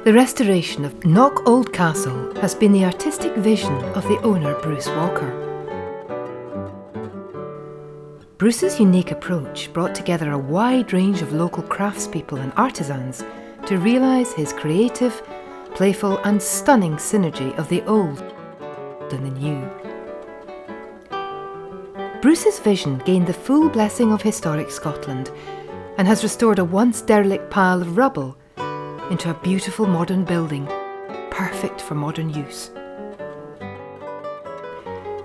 The restoration of Knock Old Castle has been the artistic vision of the owner, Bruce Walker. Bruce's unique approach brought together a wide range of local craftspeople and artisans to realise his creative, playful and stunning synergy of the old and the new. Bruce's vision gained the full blessing of historic Scotland and has restored a once derelict pile of rubble into a beautiful modern building, perfect for modern use.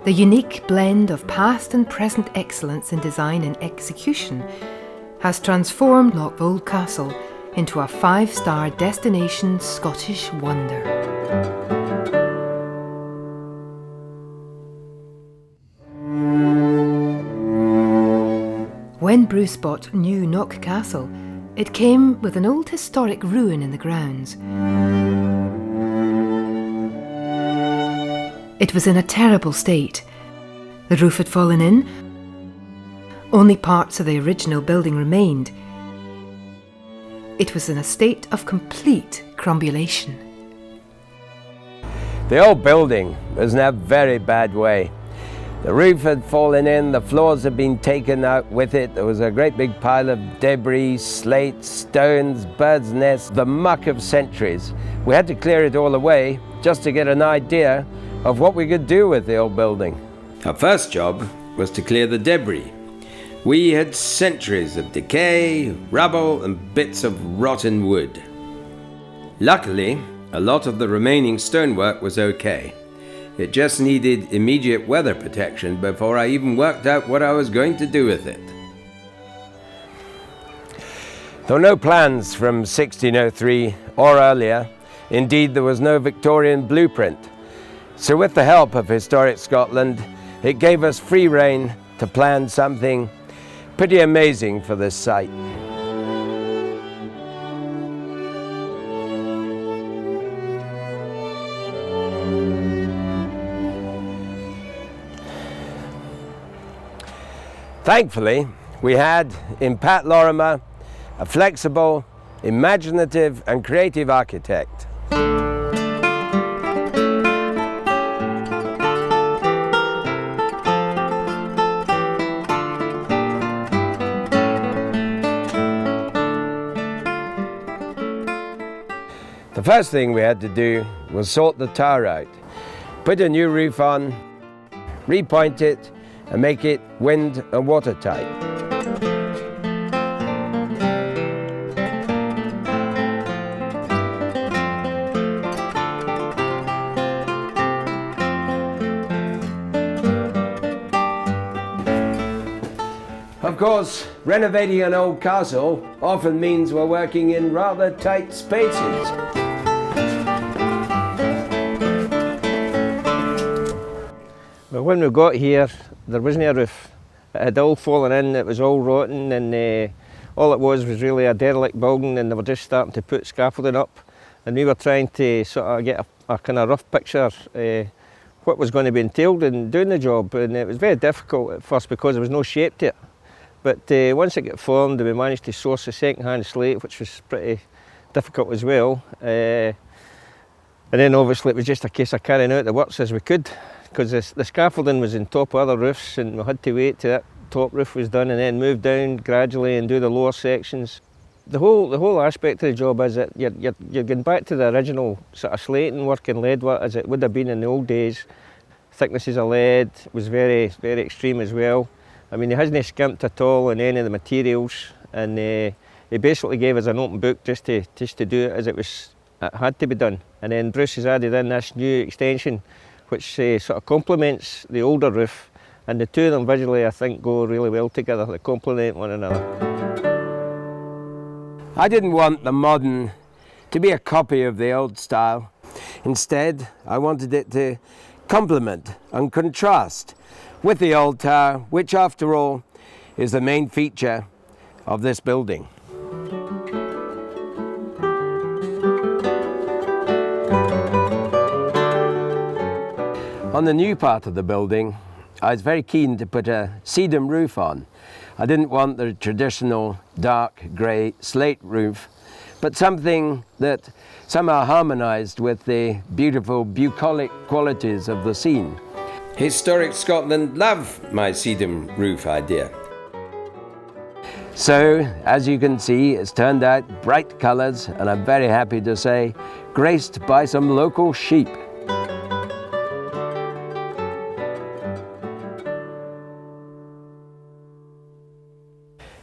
The unique blend of past and present excellence in design and execution has transformed Knock Old Castle into a 5-star destination Scottish wonder. When Bruce bought new Knock Castle, it came with an old historic ruin in the grounds. It was in a terrible state. The roof had fallen in. Only parts of the original building remained. It was in a state of complete crumbulation. The old building was in a very bad way. The roof had fallen in, the floors had been taken out with it. There was a great big pile of debris, slates, stones, birds' nests, the muck of centuries. We had to clear it all away just to get an idea of what we could do with the old building. Our first job was to clear the debris. We had centuries of decay, rubble and bits of rotten wood. Luckily, a lot of the remaining stonework was okay. It just needed immediate weather protection before I even worked out what I was going to do with it. There were no plans from 1603 or earlier. Indeed, there was no Victorian blueprint. So with the help of Historic Scotland, it gave us free rein to plan something pretty amazing for this site. Thankfully, we had in Pat Lorimer a flexible, imaginative and creative architect. The first thing we had to do was sort the tower out, put a new roof on, repoint it, and make it wind and watertight. Of course, renovating an old castle often means we're working in rather tight spaces. Well, when we got here, there wasn't a roof. It had all fallen in, it was all rotten, and all it was really a derelict building, and they were just starting to put scaffolding up. And we were trying to sort of get a kind of rough picture what was going to be entailed in doing the job. And it was very difficult at first because there was no shape to it. But once it got formed, we managed to source a second-hand slate, which was pretty difficult as well. And then obviously it was just a case of carrying out the works as we could, because the scaffolding was on top of other roofs, and we had to wait till that top roof was done and then move down gradually and do the lower sections. The whole aspect of the job is that you're going back to the original sort of slating work and lead work as it would have been in the old days. Thicknesses of lead was very, very extreme as well. I mean, he hasn't skimped at all on any of the materials, and he basically gave us an open book just to do it as it had to be done. And then Bruce has added in this new extension which sort of complements the older roof, and the two of them visually I think go really well together. They complement one another. I didn't want the modern to be a copy of the old style. Instead, I wanted it to complement and contrast with the old tower, which after all is the main feature of this building. On the new part of the building, I was very keen to put a sedum roof on. I didn't want the traditional dark grey slate roof, but something that somehow harmonised with the beautiful bucolic qualities of the scene. Historic Scotland love my sedum roof idea. So, as you can see, it's turned out bright colours, and I'm very happy to say, graced by some local sheep.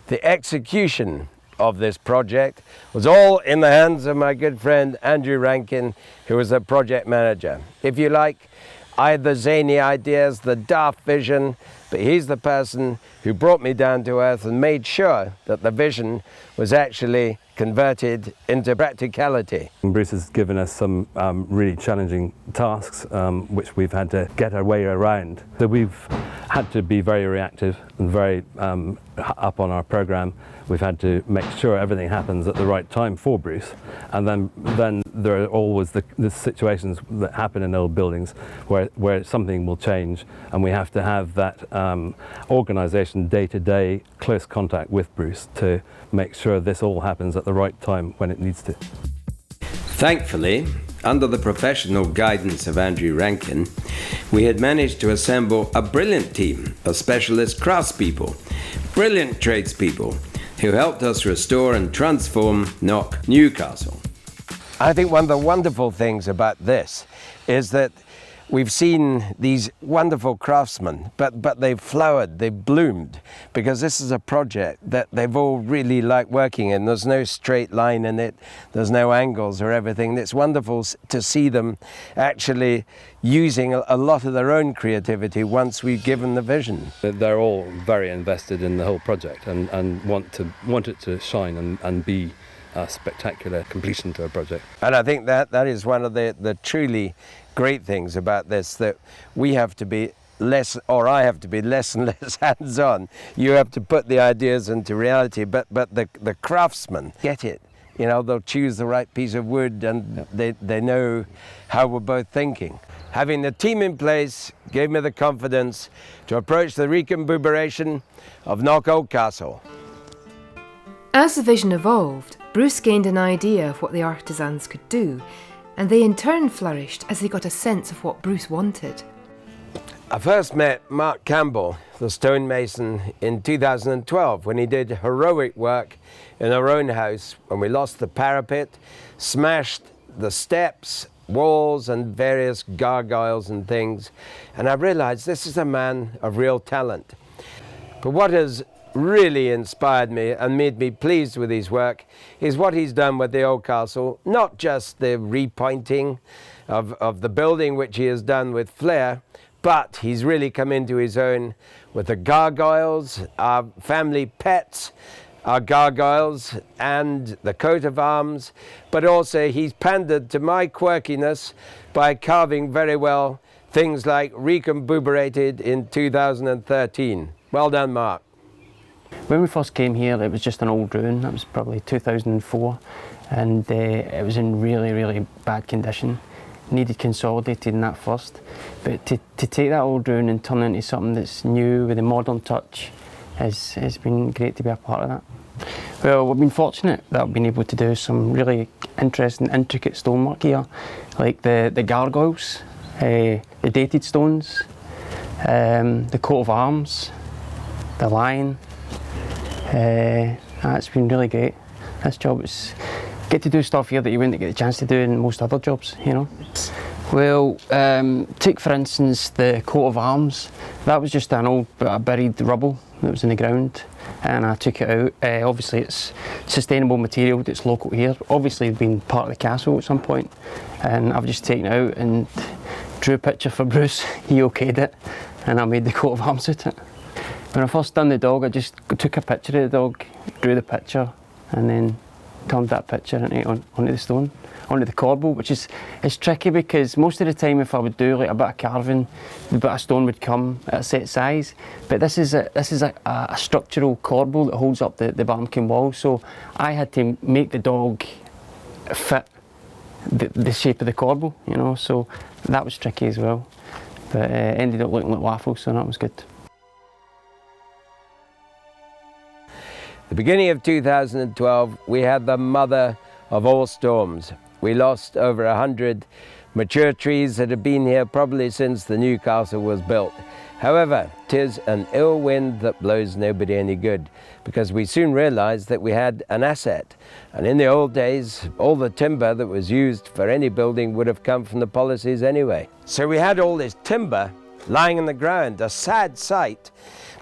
The execution of this project was all in the hands of my good friend Andrew Rankin, who was the project manager. If you like, I had the zany ideas, the daft vision, but he's the person who brought me down to earth and made sure that the vision was actually converted into practicality. Bruce has given us some really challenging tasks which we've had to get our way around. So we've had to be very reactive and very up on our programme. We've had to make sure everything happens at the right time for Bruce, and then there are always the situations that happen in old buildings where something will change, and we have to have that organisation day-to-day close contact with Bruce to make sure this all happens at the right time when it needs to. Thankfully, under the professional guidance of Andrew Rankin, we had managed to assemble a brilliant team of specialist craftspeople, brilliant tradespeople, who helped us restore and transform Knock Newcastle. I think one of the wonderful things about this is that we've seen these wonderful craftsmen, but they've flowered, they've bloomed, because this is a project that they've all really liked working in. There's no straight line in it, there's no angles or everything. It's wonderful to see them actually using a lot of their own creativity once we've given the vision. They're all very invested in the whole project and want it to shine and be a spectacular completion to a project. And I think that is one of the truly great things about this, that we have to be less, or I have to be less and less hands-on. You have to put the ideas into reality, but the craftsmen get it. You know, they'll choose the right piece of wood, and they know how we're both thinking. Having the team in place gave me the confidence to approach the Recombooberation of Knock Old Castle. As the vision evolved, Bruce gained an idea of what the artisans could do, and they in turn flourished as they got a sense of what Bruce wanted. I first met Mark Campbell, the stonemason, in 2012 when he did heroic work in our own house when we lost the parapet, smashed the steps, walls and various gargoyles and things, and I realised this is a man of real talent. But what has really inspired me and made me pleased with his work is what he's done with the old castle, not just the repointing of the building, which he has done with flair, but he's really come into his own with the gargoyles, our family pets, our gargoyles, and the coat of arms, but also he's pandered to my quirkiness by carving very well things like Recombooberation in 2013. Well done, Mark. When we first came here, it was just an old ruin. That was probably 2004, and it was in really bad condition. Needed consolidating that first, but to take that old ruin and turn it into something that's new with a modern touch has been great to be a part of that. Well, we've been fortunate that we've been able to do some really interesting, intricate stonework here, like the gargoyles, the dated stones, the coat of arms, the lion. That's been really great. This job is get to do stuff here that you wouldn't get the chance to do in most other jobs, you know. Well, take for instance the coat of arms. That was just an old buried rubble that was in the ground, and I took it out. Obviously it's sustainable material that's local here. Obviously it's been part of the castle at some point, and I've just taken it out and drew a picture for Bruce. He okayed it, and I made the coat of arms with it. When I first done the dog, I just took a picture of the dog, drew the picture, and then turned that picture onto the stone, onto the corbel, which is tricky because most of the time if I would do like a bit of carving, the bit of stone would come at a set size. But this is a structural corbel that holds up the barmkin wall, so I had to make the dog fit the shape of the corbel, you know, so that was tricky as well. but ended up looking like waffles, so that was good. The beginning of 2012, we had the mother of all storms. We lost over 100 mature trees that had been here probably since the new castle was built. However, 'tis an ill wind that blows nobody any good, because we soon realized that we had an asset. And in the old days, all the timber that was used for any building would have come from the policies anyway. So we had all this timber lying on the ground, a sad sight.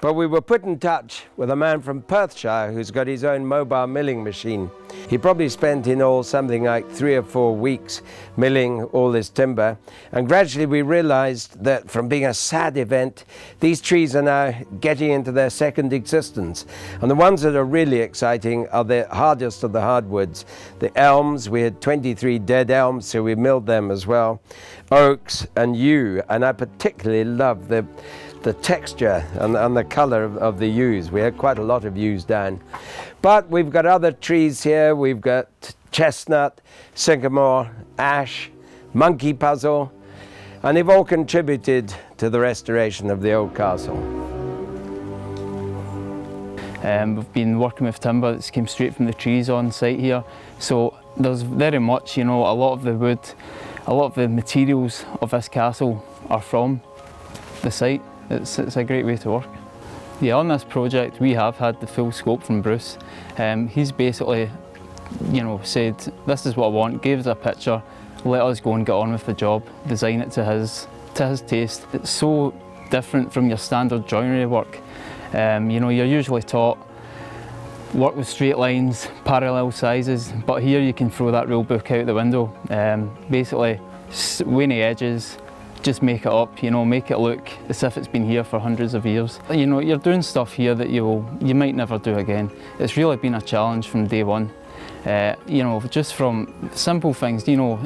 But we were put in touch with a man from Perthshire who's got his own mobile milling machine. He probably spent in all something like 3 or 4 weeks milling all this timber. And gradually we realized that from being a sad event, these trees are now getting into their second existence. And the ones that are really exciting are the hardest of the hardwoods. The elms, we had 23 dead elms, so we milled them as well. Oaks and yew, and I particularly love the texture and the colour of the yews. We had quite a lot of yews down. But we've got other trees here. We've got chestnut, sycamore, ash, monkey puzzle, and they've all contributed to the restoration of the old castle. We've been working with timber that's came straight from the trees on site here, so there's very much, you know, a lot of the wood, a lot of the materials of this castle are from the site. It's a great way to work. Yeah, on this project we have had the full scope from Bruce. He's basically, you know, said this is what I want, gave us a picture, let us go and get on with the job, design it to his taste. It's so different from your standard joinery work. You know, you're usually taught work with straight lines, parallel sizes, but here you can throw that rule book out the window. Basically, weiny edges, just make it up, you know, make it look as if it's been here for hundreds of years. You know, you're doing stuff here that you might never do again. It's really been a challenge from day one. You know, just from simple things, you know,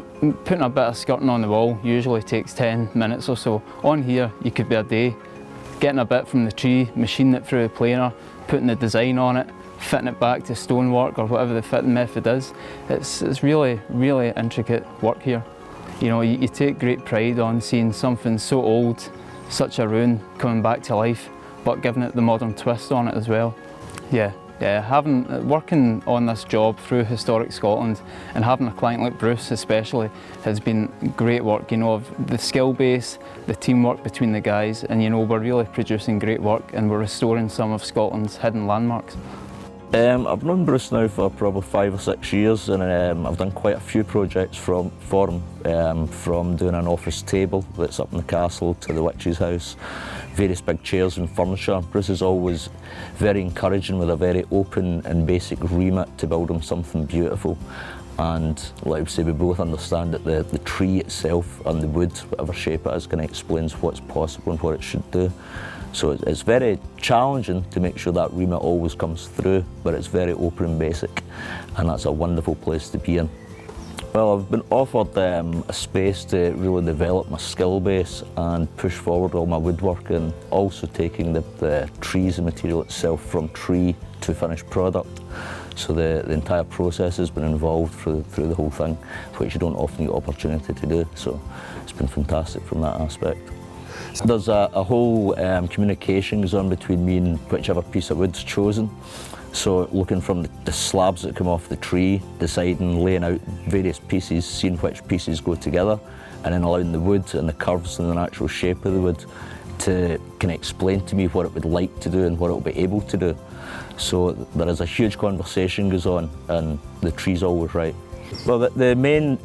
putting a bit of skirting on the wall usually takes 10 minutes or so. On here, you could be a day. Getting a bit from the tree, machining it through a planer, putting the design on it, fitting it back to stonework or whatever the fitting method is. It's really, really intricate work here. You know, you take great pride on seeing something so old, such a ruin, coming back to life, but giving it the modern twist on it as well. Yeah, working on this job through Historic Scotland and having a client like Bruce especially has been great work, you know, of the skill base, the teamwork between the guys, and you know, we're really producing great work and we're restoring some of Scotland's hidden landmarks. I've known Bruce now for probably 5 or 6 years, and I've done quite a few projects for him, from doing an office table that's up in the castle to the witch's house, various big chairs and furniture. Bruce is always very encouraging with a very open and basic remit to build him something beautiful. And like I say, we both understand that the tree itself and the wood, whatever shape it is, kind of explains what's possible and what it should do. So it's very challenging to make sure that remit always comes through, but it's very open and basic, and that's a wonderful place to be in. Well, I've been offered a space to really develop my skill base and push forward all my woodwork, and also taking the trees and material itself from tree to finished product. So the entire process has been involved through the whole thing, which you don't often get opportunity to do. So it's been fantastic from that aspect. There's a whole communication goes on between me and whichever piece of wood's chosen. So looking from the slabs that come off the tree, deciding, laying out various pieces, seeing which pieces go together, and then allowing the wood and the curves and the natural shape of the wood to kind of explain to me what it would like to do and what it will be able to do. So there is a huge conversation goes on, and the tree's always right. Well, the main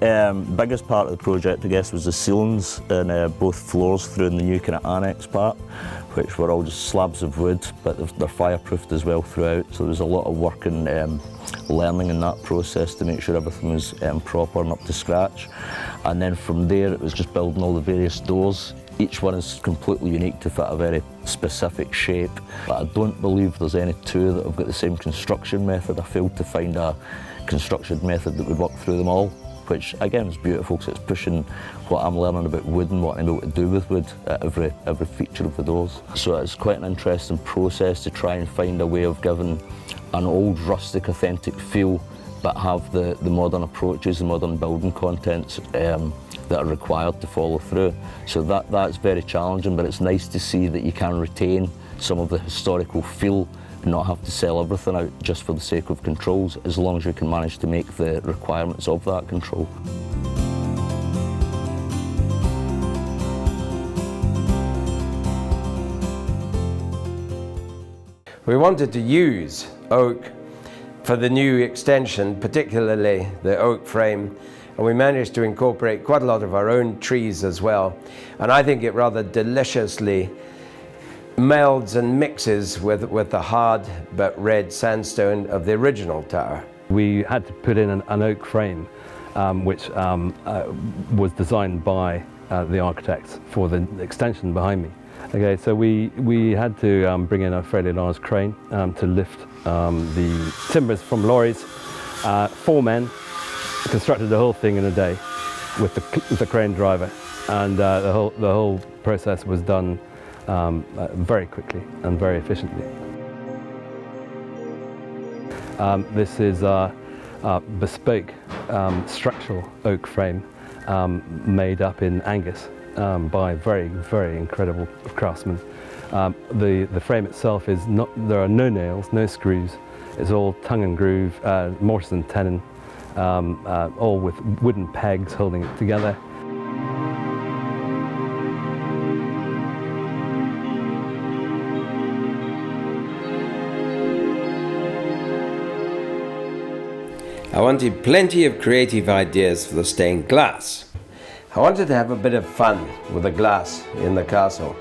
biggest part of the project, I guess, was the ceilings and both floors through in the new kind of annex part, which were all just slabs of wood, but they're fireproofed as well throughout. So there was a lot of work and learning in that process to make sure everything was proper and up to scratch. And then from there, it was just building all the various doors. Each one is completely unique to fit a very specific shape. But I don't believe there's any two that have got the same construction method. I failed to find a construction method that would work through them all, which again is beautiful because it's pushing what I'm learning about wood and what I'm able to do with wood at every feature of the doors. So it's quite an interesting process to try and find a way of giving an old rustic authentic feel but have the modern approaches and modern building contents that are required to follow through. So that's very challenging, but it's nice to see that you can retain some of the historical feel and not have to sell everything out just for the sake of controls, as long as you can manage to make the requirements of that control. We wanted to use oak for the new extension, particularly the oak frame, and we managed to incorporate quite a lot of our own trees as well. And I think it rather deliciously melds and mixes with the hard but red sandstone of the original tower. We had to put in an oak frame, which was designed by the architects for the extension behind me. Okay, so we had to bring in a fairly large crane to lift the timbers from lorries. 4 men constructed the whole thing in a day with the crane driver, and the whole process was done very quickly and very efficiently. This is a bespoke structural oak frame made up in Angus by very, very incredible craftsmen. The frame itself is not, there are no nails, no screws. It's all tongue and groove, mortise and tenon, all with wooden pegs holding it together. I wanted plenty of creative ideas for the stained glass. I wanted to have a bit of fun with the glass in the castle,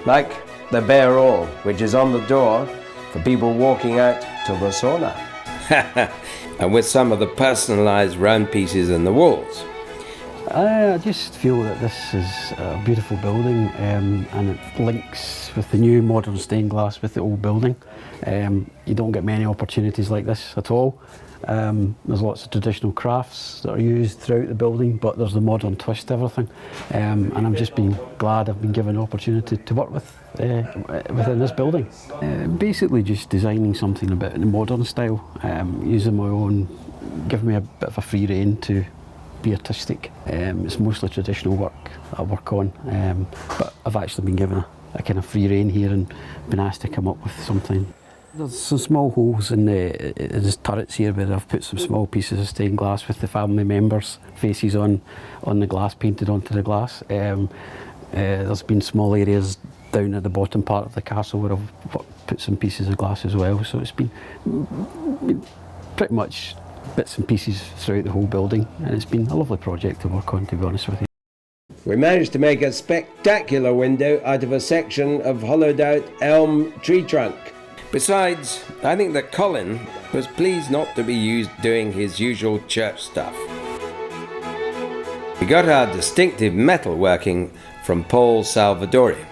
like the bare all, which is on the door for people walking out to the sauna. And with some of the personalised round pieces in the walls. I just feel that this is a beautiful building, and it links with the new modern stained glass with the old building. You don't get many opportunities like this at all. There's lots of traditional crafts that are used throughout the building, but there's the modern twist to everything. And I'm just been glad I've been given an opportunity to work with within this building. Basically just designing something a bit in the modern style, using my own, giving me a bit of a free rein to be artistic. It's mostly traditional work I work on, but I've actually been given a kind of free rein here and been asked to come up with something. There's some small holes in the turrets here where I've put some small pieces of stained glass with the family members' faces on the glass, painted onto the glass. There's been small areas down at the bottom part of the castle where I've put some pieces of glass as well, so it's been pretty much bits and pieces throughout the whole building, and it's been a lovely project to work on, to be honest with you. We managed to make a spectacular window out of a section of hollowed out elm tree trunk. Besides, I think that Colin was pleased not to be used doing his usual church stuff. We got our distinctive metal working from Paul Salvadori.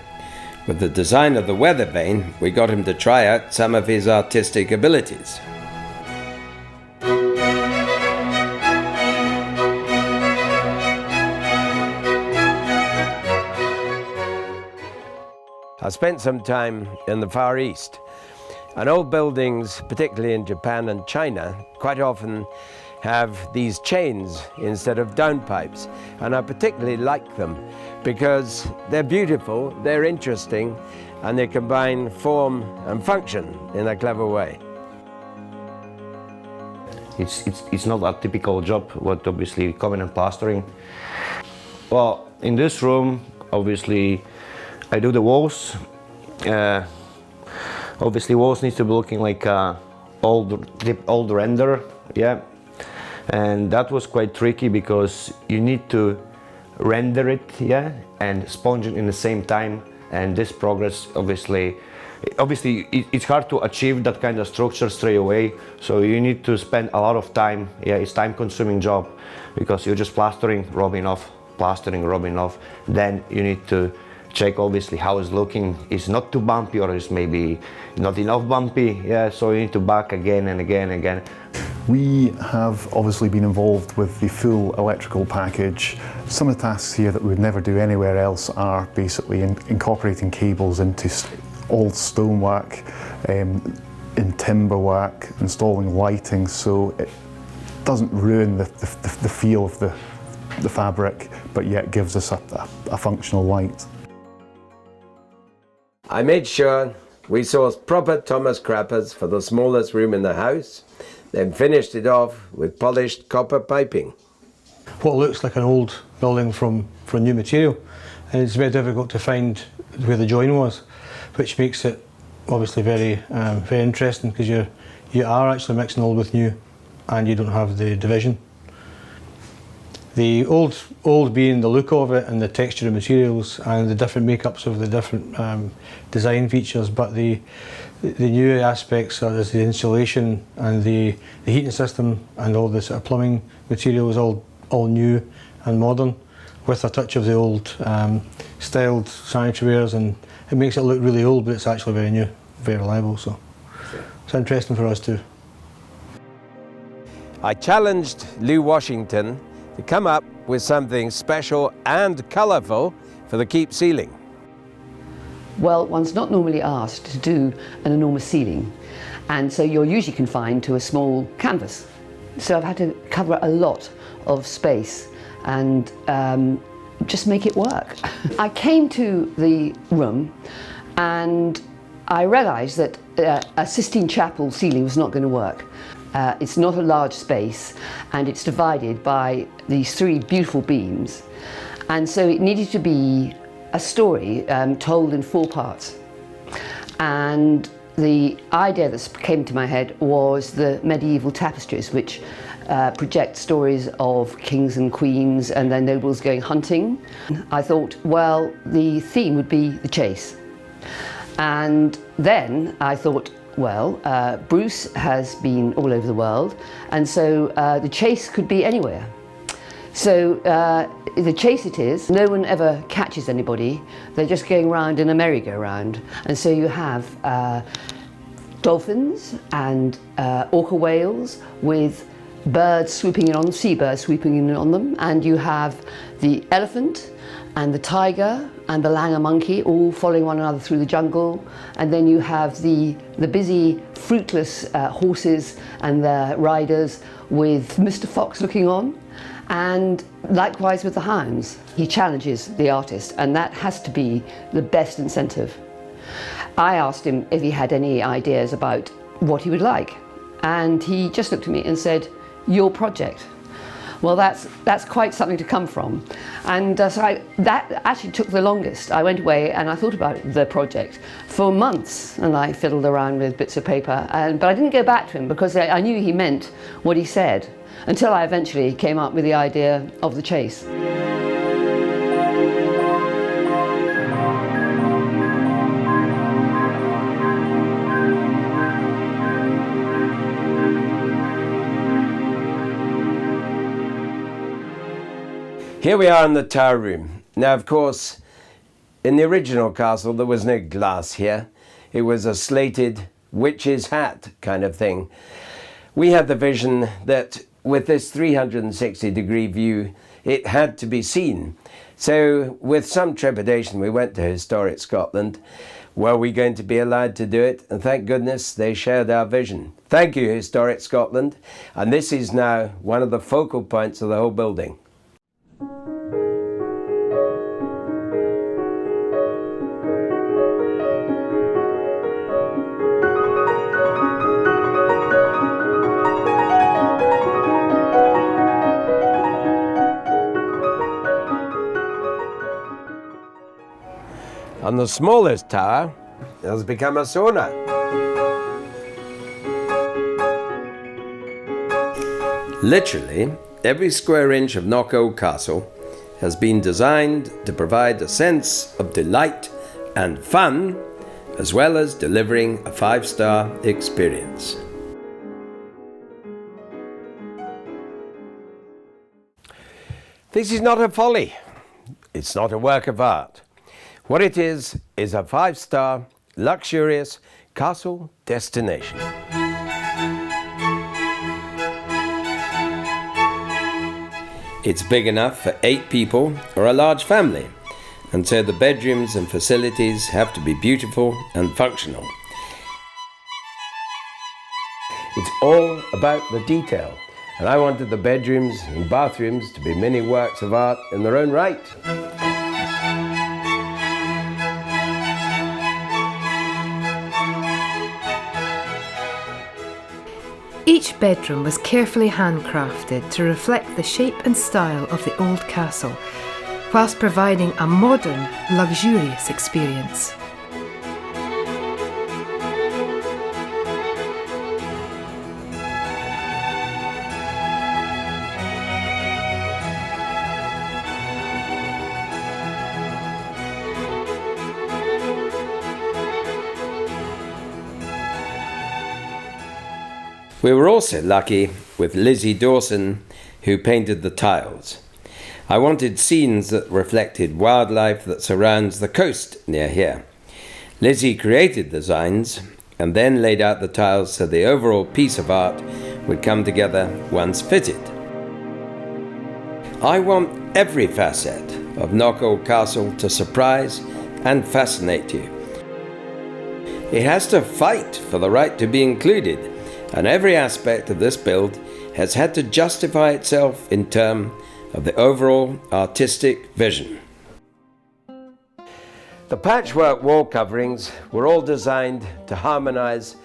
With the design of the weather vane, we got him to try out some of his artistic abilities. I spent some time in the Far East. And old buildings, particularly in Japan and China, quite often have these chains instead of downpipes. And I particularly like them because they're beautiful, they're interesting, and they combine form and function in a clever way. It's not a typical job, what obviously coming and plastering. Well, in this room, obviously, I do the walls. Obviously, walls needs to be looking like old render, yeah. And that was quite tricky because you need to render it, yeah, and sponge it in the same time. And this progress, obviously, it's hard to achieve that kind of structure straight away. So you need to spend a lot of time. Yeah, it's time-consuming job because you're just plastering, rubbing off, plastering, rubbing off. Then you need to check obviously how it's looking. It's not too bumpy or it's maybe not enough bumpy, yeah, so you need to back again and again and again. We have obviously been involved with the full electrical package. Some of the tasks here that we would never do anywhere else are basically incorporating cables into old stonework, in timber work, installing lighting so it doesn't ruin the feel of the the fabric, but yet gives us a functional light. I made sure we sourced proper Thomas crappers for the smallest room in the house, then finished it off with polished copper piping. What looks like an old building from new material, and it's very difficult to find where the join was, which makes it obviously very interesting, because you are actually mixing old with new, and you don't have the division. The old being the look of it and the texture of materials and the different makeups of the different design features, but the new aspects are the insulation and the heating system and all the sort of plumbing material is all new and modern, with a touch of the old styled sanitary wares, and it makes it look really old, but it's actually very new, very reliable. So it's interesting for us too. I challenged Lou Washington to come up with something special and colourful for the keep ceiling. Well, one's not normally asked to do an enormous ceiling, and so you're usually confined to a small canvas. So I've had to cover a lot of space and just make it work. I came to the room and I realised that a Sistine Chapel ceiling was not going to work. It's not a large space, and it's divided by these three beautiful beams, and so it needed to be a story told in 4 parts. And the idea that came to my head was the medieval tapestries, which project stories of kings and queens and their nobles going hunting. I thought, well, the theme would be the chase. And then I thought, well, Bruce has been all over the world, and so the chase could be anywhere. So the chase it is, no one ever catches anybody, they're just going around in a merry-go-round. And so you have dolphins and orca whales with birds swooping in on them, seabirds swooping in on them, and you have the elephant and the tiger and the langur monkey all following one another through the jungle, and then you have the busy fruitless horses and their riders with Mr. Fox looking on, and likewise with the hounds. He challenges the artist, and that has to be the best incentive. I asked him if he had any ideas about what he would like, and he just looked at me and said, "Your project." Well, that's quite something to come from, and so that actually took the longest. I went away and I thought about the project for months, and I fiddled around with bits of paper, but I didn't go back to him because I knew he meant what he said, until I eventually came up with the idea of the chase. Here we are in the tower room. Now, of course, in the original castle there was no glass here. It was a slated witch's hat kind of thing. We had the vision that with this 360-degree view it had to be seen. So with some trepidation we went to Historic Scotland. Were we going to be allowed to do it? And thank goodness they shared our vision. Thank you, Historic Scotland. And this is now one of the focal points of the whole building. And the smallest tower has become a sauna. Literally, every square inch of Knockold Castle has been designed to provide a sense of delight and fun, as well as delivering a 5-star experience. This is not a folly. It's not a work of art. What it is a 5-star, luxurious castle destination. It's big enough for 8 people or a large family, and so the bedrooms and facilities have to be beautiful and functional. It's all about the detail, and I wanted the bedrooms and bathrooms to be mini works of art in their own right. Each bedroom was carefully handcrafted to reflect the shape and style of the old castle, whilst providing a modern, luxurious experience. We were also lucky with Lizzie Dawson, who painted the tiles. I wanted scenes that reflected wildlife that surrounds the coast near here. Lizzie created the designs and then laid out the tiles so the overall piece of art would come together once fitted. I want every facet of Knockall Castle to surprise and fascinate you. It has to fight for the right to be included, and every aspect of this build has had to justify itself in terms of the overall artistic vision. The patchwork wall coverings were all designed to harmonize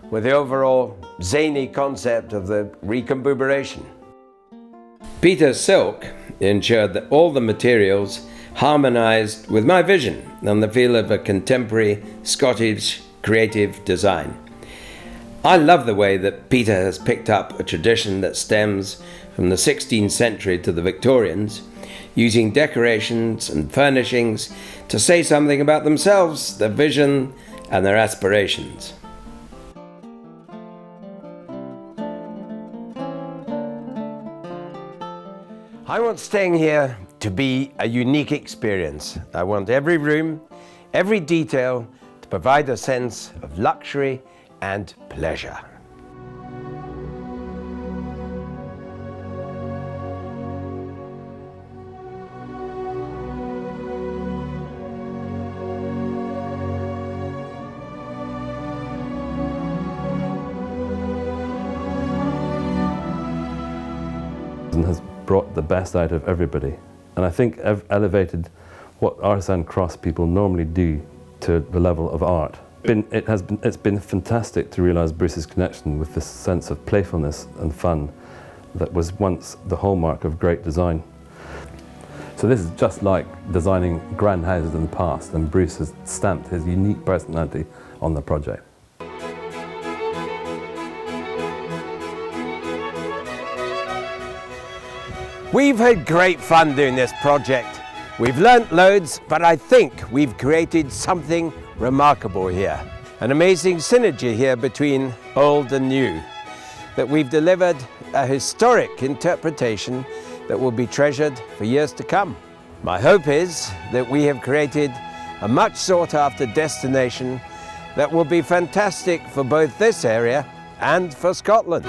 with the overall zany concept of the Recombooberation. Peter Silk ensured that all the materials harmonized with my vision and the feel of a contemporary Scottish creative design. I love the way that Peter has picked up a tradition that stems from the 16th century to the Victorians, using decorations and furnishings to say something about themselves, their vision and their aspirations. I want staying here to be a unique experience. I want every room, every detail to provide a sense of luxury and pleasure. And has brought the best out of everybody, and I think elevated what artisan craftspeople normally do to the level of art. It's been fantastic to realise Bruce's connection with this sense of playfulness and fun that was once the hallmark of great design. So this is just like designing grand houses in the past, and Bruce has stamped his unique personality on the project. We've had great fun doing this project. We've learnt loads, but I think we've created something remarkable here. An amazing synergy here between old and new, that we've delivered a historic interpretation that will be treasured for years to come. My hope is that we have created a much sought after destination that will be fantastic for both this area and for Scotland.